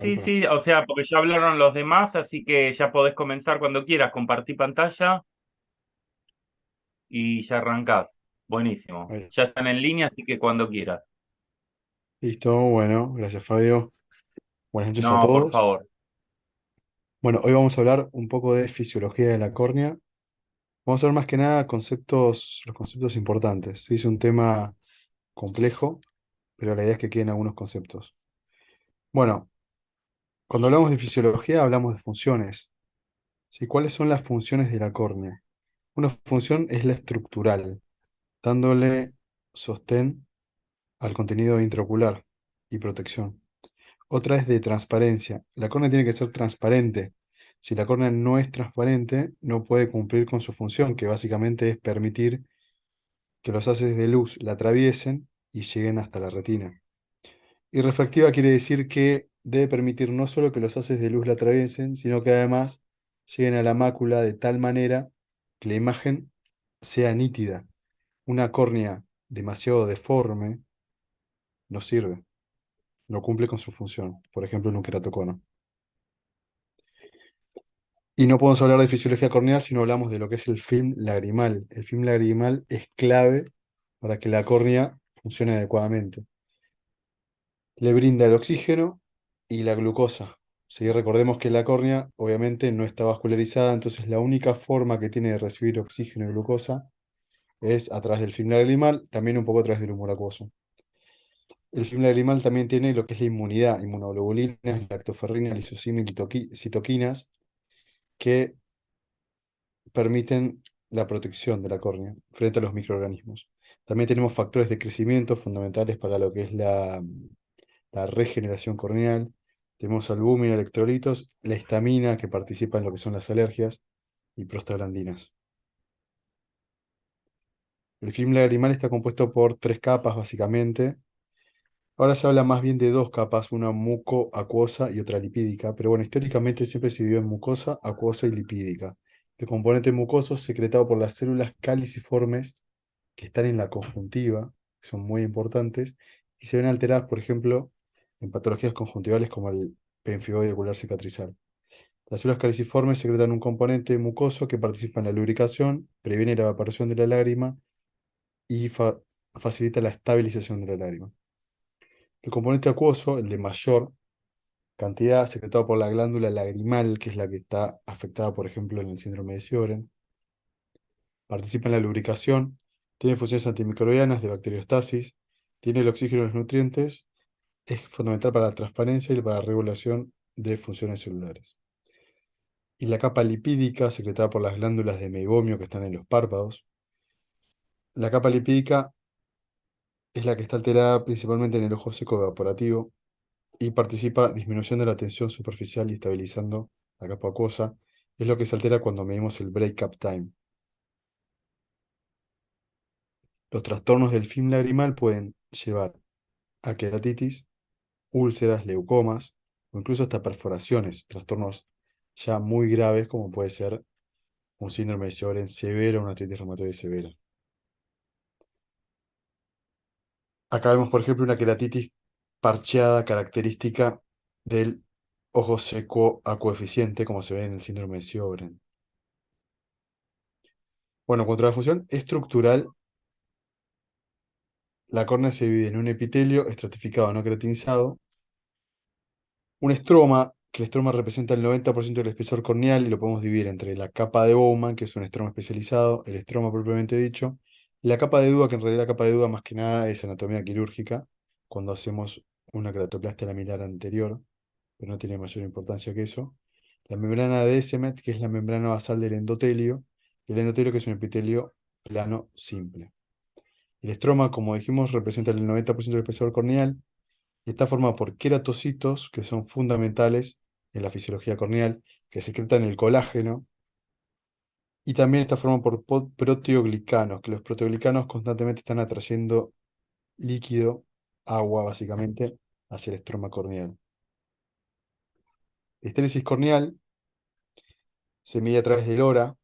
Sí, Bárbaro. sí, o sea, porque ya hablaron los demás, así que ya podés comenzar cuando quieras. Compartí pantalla y ya arrancás. Buenísimo. Ahí. Ya están en línea, así que cuando quieras. Listo, bueno, gracias Fabio. Buenas noches a No, por todos. favor. Bueno, hoy vamos a hablar un poco de fisiología de la córnea. Vamos a ver más que nada conceptos, los conceptos importantes. Sí, es un tema complejo, pero la idea es que queden algunos conceptos. Bueno, cuando hablamos de fisiología hablamos de funciones. ¿Sí? ¿Cuáles son las funciones de la córnea? Una función es la estructural, dándole sostén al contenido intraocular y protección. Otra es de transparencia. La córnea tiene que ser transparente. Si la córnea no es transparente, no puede cumplir con su función, que básicamente es permitir que los haces de luz la atraviesen y lleguen hasta la retina. Y refractiva quiere decir que debe permitir no solo que los haces de luz la atraviesen, sino que además lleguen a la mácula de tal manera que la imagen sea nítida. Una córnea demasiado deforme no sirve, no cumple con su función, por ejemplo en un queratocono. Y no podemos hablar de fisiología corneal si no hablamos de lo que es el film lagrimal. El film lagrimal es clave para que la córnea funcione adecuadamente. Le brinda el oxígeno y la glucosa. Sí, recordemos que la córnea obviamente no está vascularizada, entonces la única forma que tiene de recibir oxígeno y glucosa es a través del film lagrimal, también un poco a través del humor acuoso. El film lagrimal también tiene lo que es la inmunidad, inmunoglobulinas, lactoferrinas, lisosima y citoquinas, que permiten la protección de la córnea frente a los microorganismos. También tenemos factores de crecimiento fundamentales para lo que es la regeneración corneal. Tenemos albúmina, electrolitos, la histamina que participa en lo que son las alergias y prostaglandinas. El film lagrimal está compuesto por tres capas básicamente. Ahora se habla más bien de dos capas, una mucoacuosa y otra lipídica, pero bueno, históricamente siempre se dividió en mucosa, acuosa y lipídica. El componente mucoso es secretado por las células caliciformes que están en la conjuntiva, que son muy importantes, y se ven alteradas, por ejemplo, en patologías conjuntivales como el pemfigoide ocular cicatrizal. Las células caliciformes secretan un componente mucoso que participa en la lubricación, previene la evaporación de la lágrima y facilita la estabilización de la lágrima. El componente acuoso, el de mayor cantidad, secretado por la glándula lagrimal, que es la que está afectada, por ejemplo, en el síndrome de Sjögren, participa en la lubricación, tiene funciones antimicrobianas de bacteriostasis, tiene el oxígeno y los nutrientes, es fundamental para la transparencia y para la regulación de funciones celulares. Y la capa lipídica, secretada por las glándulas de meibomio que están en los párpados. La capa lipídica es la que está alterada principalmente en el ojo seco evaporativo y participa en disminución de la tensión superficial y estabilizando la capa acuosa. Es lo que se altera cuando medimos el break-up time. Los trastornos del film lagrimal pueden llevar a queratitis, úlceras, leucomas o incluso hasta perforaciones, trastornos ya muy graves como puede ser un síndrome de Sjögren severo, una artritis reumatoide severa. Acá vemos, por ejemplo, una queratitis parcheada característica del ojo seco acueficiente, como se ve en el síndrome de Sjögren. Bueno, contra la función estructural, la córnea se divide en un epitelio estratificado no queratinizado, un estroma, que el estroma representa el 90% del espesor corneal y lo podemos dividir entre la capa de Bowman, que es un estroma especializado, el estroma propiamente dicho, y la capa de Duda, que en realidad la capa de Duda más que nada es anatomía quirúrgica, cuando hacemos una queratoplastia laminar anterior, pero no tiene mayor importancia que eso. La membrana de Descemet, que es la membrana basal del endotelio, y el endotelio, que es un epitelio plano simple. El estroma, como dijimos, representa el 90% del espesor corneal y está formado por queratocitos, que son fundamentales en la fisiología corneal, que secretan el colágeno, y también está formado por proteoglicanos, que los proteoglicanos constantemente están atrayendo líquido, agua básicamente, hacia el estroma corneal. La estéresis corneal se mide a través del hora,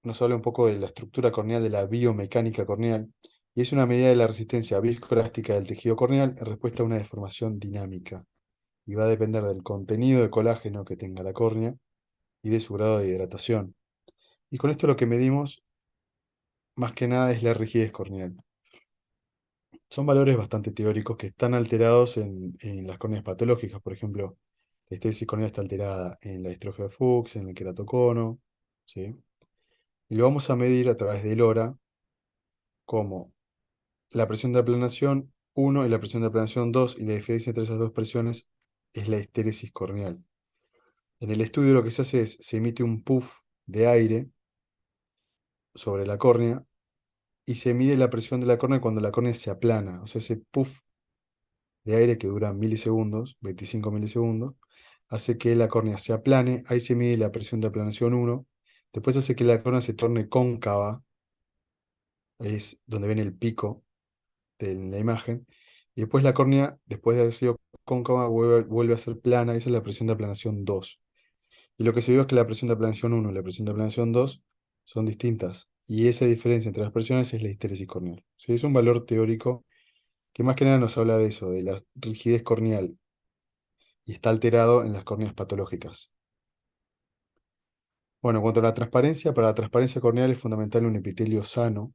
nos habla un poco de la estructura corneal, de la biomecánica corneal, y es una medida de la resistencia viscoelástica del tejido corneal en respuesta a una deformación dinámica. y va a depender del contenido de colágeno que tenga la córnea y de su grado de hidratación. Y con esto lo que medimos más que nada es la rigidez corneal. Son valores bastante teóricos que están alterados en las córneas patológicas. Por ejemplo, la estesis corneal está alterada en la distrofia de Fuchs, en el queratocono, ¿sí? Y lo vamos a medir a través del LoRa, como la presión de aplanación 1 y la presión de aplanación 2, y la diferencia entre esas dos presiones es la estéresis corneal. En el estudio lo que se hace es, se emite un puff de aire sobre la córnea y se mide la presión de la córnea cuando la córnea se aplana. O sea, ese puff de aire que dura milisegundos, 25 milisegundos, hace que la córnea se aplane. Ahí se mide la presión de aplanación 1. Después hace que la córnea se torne cóncava, es donde ven el pico de la imagen. Y después la córnea, después de haber sido cóncava, vuelve a ser plana. Esa es la presión de aplanación 2. Y lo que se vio es que la presión de aplanación 1 y la presión de aplanación 2 son distintas. Y esa diferencia entre las presiones es la histéresis corneal. Sí, es un valor teórico que más que nada nos habla de eso, de la rigidez corneal, y está alterado en las córneas patológicas. Bueno, en cuanto a la transparencia, para la transparencia corneal es fundamental un epitelio sano,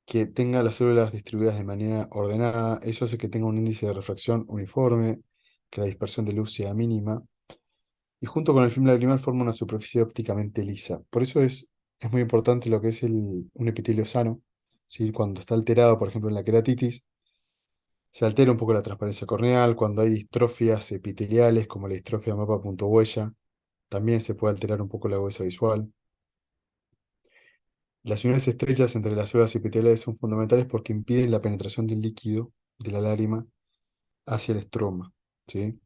que tenga las células distribuidas de manera ordenada. Eso hace que tenga un índice de refracción uniforme, que la dispersión de luz sea mínima, y junto con el film lagrimal forma una superficie ópticamente lisa. Por eso es muy importante lo que es un epitelio sano, ¿sí? Cuando está alterado, por ejemplo, en la queratitis, se altera un poco la transparencia corneal. Cuando hay distrofias epiteliales, como la distrofia mapa punto huella, también se puede alterar un poco la huesa visual. Las uniones estrechas entre las células epiteliales son fundamentales porque impiden la penetración del líquido de la lágrima hacia el estroma, ¿sí?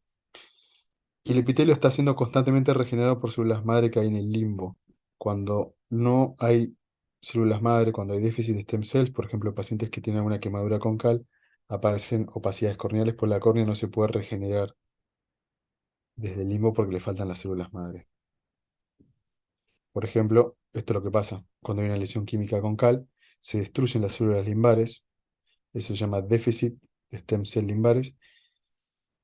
Y el epitelio está siendo constantemente regenerado por células madre que hay en el limbo. Cuando no hay células madre, cuando hay déficit de stem cells, por ejemplo, pacientes que tienen una quemadura concal, aparecen opacidades corneales, por la córnea no se puede regenerar desde el limbo porque le faltan las células madre. Por ejemplo, esto es lo que pasa cuando hay una lesión química concal: se destruyen las células limbares, eso se llama déficit de stem cell limbares,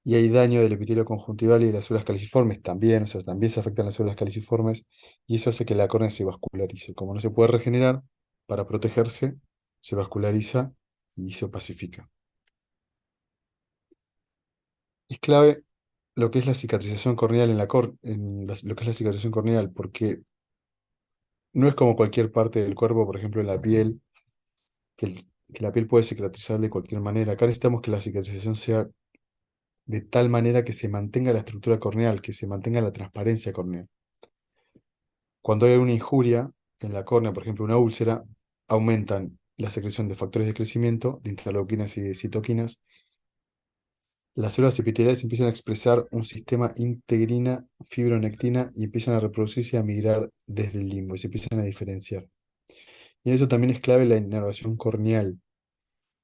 y hay daño del epitelio conjuntival y de las células caliciformes también. O sea, también se afectan las células caliciformes, y eso hace que la córnea se vascularice. Como no se puede regenerar, para protegerse, se vasculariza y se opacifica. Es clave lo que es la cicatrización corneal lo que es la cicatrización corneal, porque no es como cualquier parte del cuerpo, por ejemplo en la piel, que la piel puede cicatrizar de cualquier manera. Acá necesitamos que la cicatrización sea de tal manera que se mantenga la estructura corneal, que se mantenga la transparencia corneal. Cuando hay una injuria en la córnea, por ejemplo una úlcera, aumentan la secreción de factores de crecimiento, de interleuquinas y de citoquinas. Las células epiteliales empiezan a expresar un sistema integrina, fibronectina, y empiezan a reproducirse y a migrar desde el limbo y se empiezan a diferenciar. Y en eso también es clave la inervación corneal.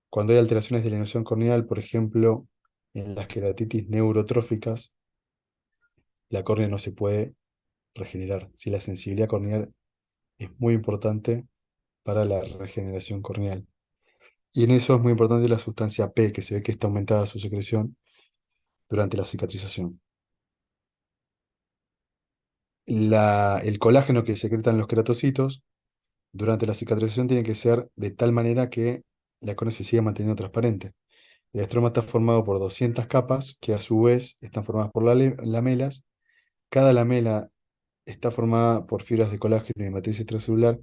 Cuando hay alteraciones de la inervación corneal, por ejemplo, en las queratitis neurotróficas, la córnea no se puede regenerar. Si la sensibilidad corneal es muy importante para la regeneración corneal. Y en eso es muy importante la sustancia P, que se ve que está aumentada su secreción durante la cicatrización. El colágeno que secretan los queratocitos durante la cicatrización tiene que ser de tal manera que la córnea se siga manteniendo transparente. El estroma está formado por 200 capas, que a su vez están formadas por lamelas. Cada lamela está formada por fibras de colágeno y matriz extracelular.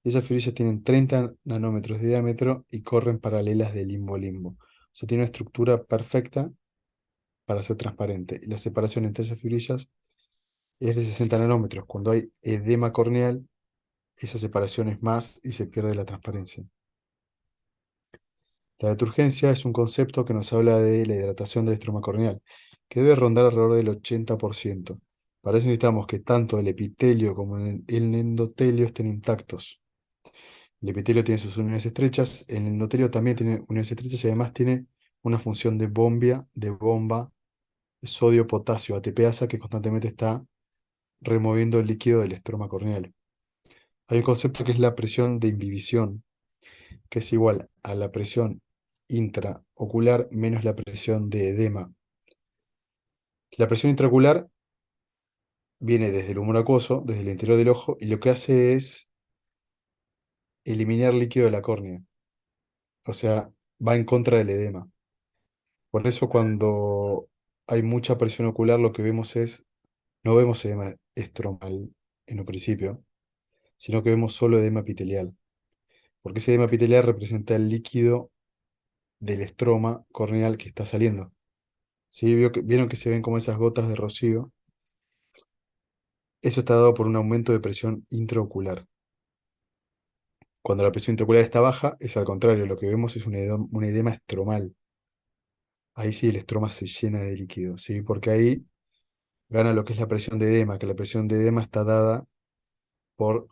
Esas fibrillas tienen 30 nanómetros de diámetro y corren paralelas de limbo a limbo. O sea, tiene una estructura perfecta para ser transparente. Y la separación entre esas fibrillas es de 60 nanómetros. Cuando hay edema corneal, esa separación es más y se pierde la transparencia. La deturgencia es un concepto que nos habla de la hidratación del estroma corneal, que debe rondar alrededor del 80%. Para eso necesitamos que tanto el epitelio como el endotelio estén intactos. El epitelio tiene sus uniones estrechas, el endotelio también tiene uniones estrechas y además tiene una función de bomba sodio-potasio ATPasa, que constantemente está removiendo el líquido del estroma corneal. Hay un concepto que es la presión de imbibición, que es igual a la presión intraocular menos la presión de edema. La presión intraocular viene desde el humor acuoso, desde el interior del ojo, y lo que hace es eliminar líquido de la córnea. O sea, va en contra del edema. Por eso cuando hay mucha presión ocular, lo que vemos es, no vemos edema estromal en un principio, sino que vemos solo edema epitelial. Porque ese edema epitelial representa el líquido del estroma corneal que está saliendo. ¿Sí? ¿Vieron que se ven como esas gotas de rocío? Eso está dado por un aumento de presión intraocular. Cuando la presión intraocular está baja, es al contrario, lo que vemos es un edema estromal. Ahí sí el estroma se llena de líquido, ¿sí? Porque ahí gana lo que es la presión de edema, que la presión de edema está dada por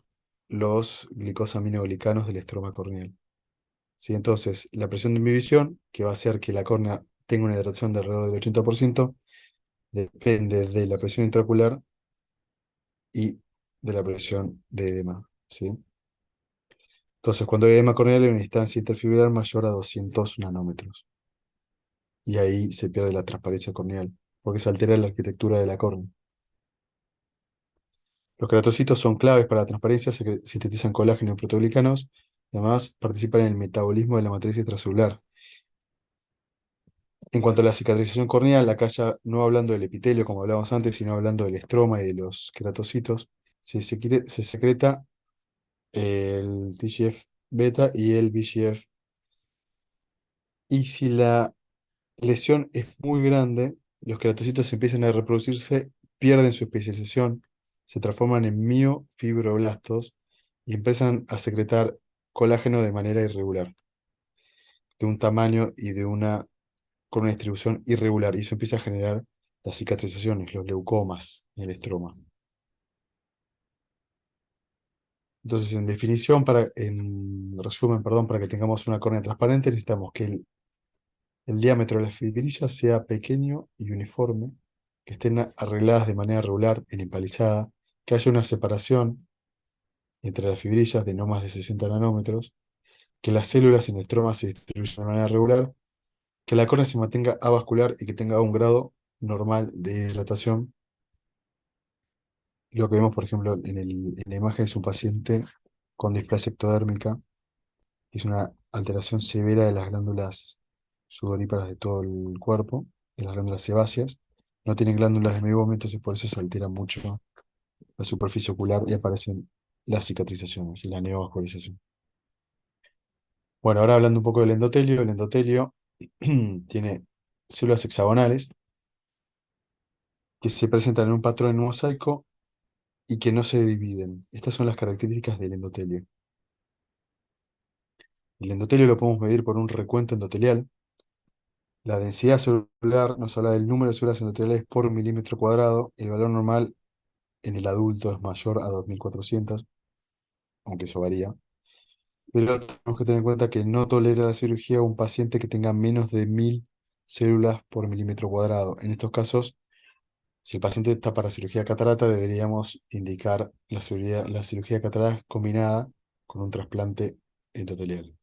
los glicosaminoglicanos del estroma corneal. ¿Sí? Entonces, la presión de inhibición, que va a hacer que la córnea tenga una hidratación de alrededor del 80%, depende de la presión intraocular y de la presión de edema. ¿Sí? Entonces, cuando hay edema corneal hay una distancia interfibrilar mayor a 200 nanómetros. Y ahí se pierde la transparencia corneal, porque se altera la arquitectura de la córnea. Los keratocitos son claves para la transparencia, sintetizan colágeno y proteoglicanos, y además participan en el metabolismo de la matriz extracelular. En cuanto a la cicatrización corneal, acá ya no hablando del epitelio, como hablábamos antes, sino hablando del estroma y de los keratocitos, se secreta el TGF-beta y el VEGF. Y si la lesión es muy grande, los keratocitos empiezan a reproducirse, pierden su especialización, se transforman en miofibroblastos y empiezan a secretar colágeno de manera irregular, de un tamaño y con una distribución irregular. Y eso empieza a generar las cicatrizaciones, los leucomas en el estroma. Entonces, en resumen, perdón, para que tengamos una córnea transparente, necesitamos que el diámetro de las fibrillas sea pequeño y uniforme, que estén arregladas de manera regular en empalizada, que haya una separación entre las fibrillas de no más de 60 nanómetros, que las células en el estroma se distribuyan de manera regular, que la córnea se mantenga avascular y que tenga un grado normal de hidratación. Lo que vemos, por ejemplo, en la imagen es un paciente con displasia ectodérmica, que es una alteración severa de las glándulas sudoríparas de todo el cuerpo, de las glándulas sebáceas. No tienen glándulas de meiboma, entonces por eso se altera mucho la superficie ocular y aparecen las cicatrizaciones y la neovascularización. Bueno, ahora hablando un poco del endotelio, el endotelio tiene células hexagonales que se presentan en un patrón en un mosaico y que no se dividen. Estas son las características del endotelio. El endotelio lo podemos medir por un recuento endotelial. La densidad celular nos habla del número de células endoteliales por milímetro cuadrado. El valor normal en el adulto es mayor a 2400, aunque eso varía. Pero tenemos que tener en cuenta que no tolera la cirugía un paciente que tenga menos de 1000 células por milímetro cuadrado. En estos casos, si el paciente está para cirugía catarata, deberíamos indicar la cirugía catarata combinada con un trasplante endotelial.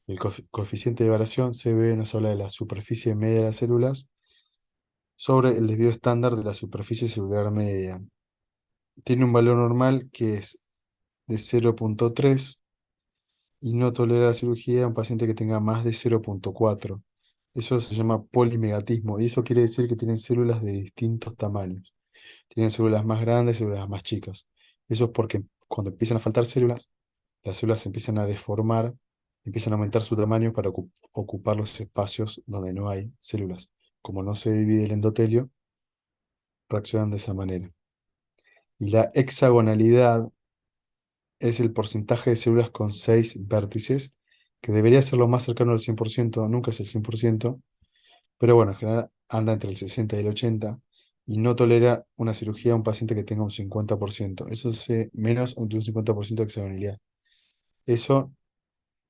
El coeficiente de variación CB nos habla de la superficie media de las células sobre el desvío estándar de la superficie celular media. Tiene un valor normal que es de 0,3 y no tolera la cirugía a un paciente que tenga más de 0,4. Eso se llama polimegatismo y eso quiere decir que tienen células de distintos tamaños. Tienen células más grandes, células más chicas. Eso es porque cuando empiezan a faltar células, las células se empiezan a deformar, empiezan a aumentar su tamaño para ocupar los espacios donde no hay células. Como no se divide el endotelio, reaccionan de esa manera. Y la hexagonalidad es el porcentaje de células con 6 vértices, que debería ser lo más cercano al 100%, nunca es el 100%, pero bueno, en general anda entre el 60 y el 80%, y no tolera una cirugía a un paciente que tenga un 50%. Eso es menos de un 50% de hexagonalidad. Eso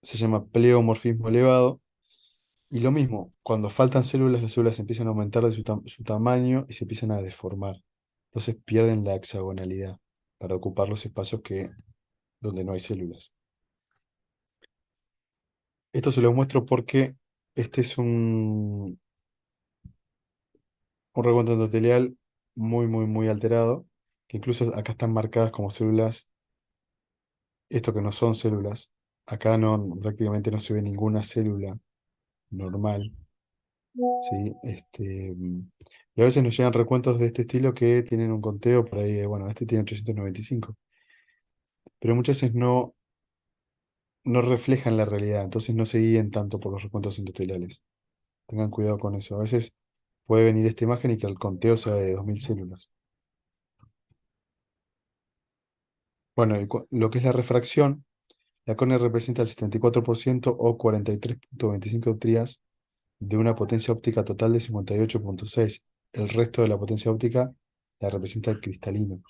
se llama pleomorfismo elevado. Y lo mismo, cuando faltan células, las células empiezan a aumentar de su tamaño y se empiezan a deformar. Entonces pierden la hexagonalidad para ocupar los espacios donde no hay células. Esto se lo muestro porque este es un recuento endotelial muy, muy, muy alterado, que incluso acá están marcadas como células, esto que no son células. Acá no, prácticamente no se ve ninguna célula normal, ¿sí? Y a veces nos llegan recuentos de este estilo que tienen un conteo por ahí, bueno, este tiene 895, pero muchas veces no reflejan la realidad, entonces no se guíen tanto por los recuentos endoteliales. Tengan cuidado con eso. A veces puede venir esta imagen y que el conteo sea de 2000 células. Bueno, lo que es la refracción, la córnea representa el 74% o 43,25 trías de una potencia óptica total de 58,6. El resto de la potencia óptica la representa el cristalino.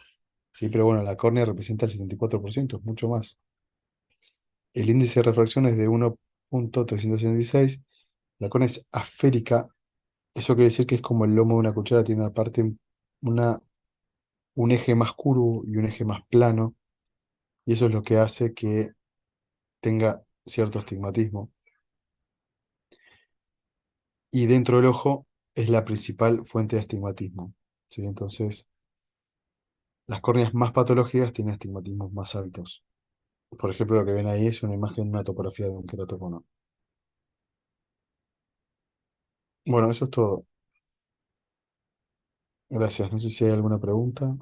Sí, pero bueno, la córnea representa el 74%, es mucho más. El índice de refracción es de 1,376. La córnea es aférica. Eso quiere decir que es como el lomo de una cuchara, tiene una parte, una, un eje más curvo y un eje más plano, y eso es lo que hace que tenga cierto astigmatismo. Y dentro del ojo es la principal fuente de astigmatismo. ¿Sí? Entonces, las córneas más patológicas tienen astigmatismos más altos. Por ejemplo, lo que ven ahí es una imagen, una topografía de un queratocono. Bueno, eso es todo. Gracias. No sé si hay alguna pregunta.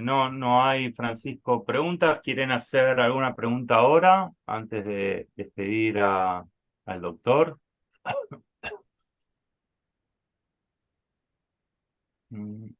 No, no hay, Francisco, preguntas. ¿Quieren hacer alguna pregunta ahora antes de despedir al doctor? Mm,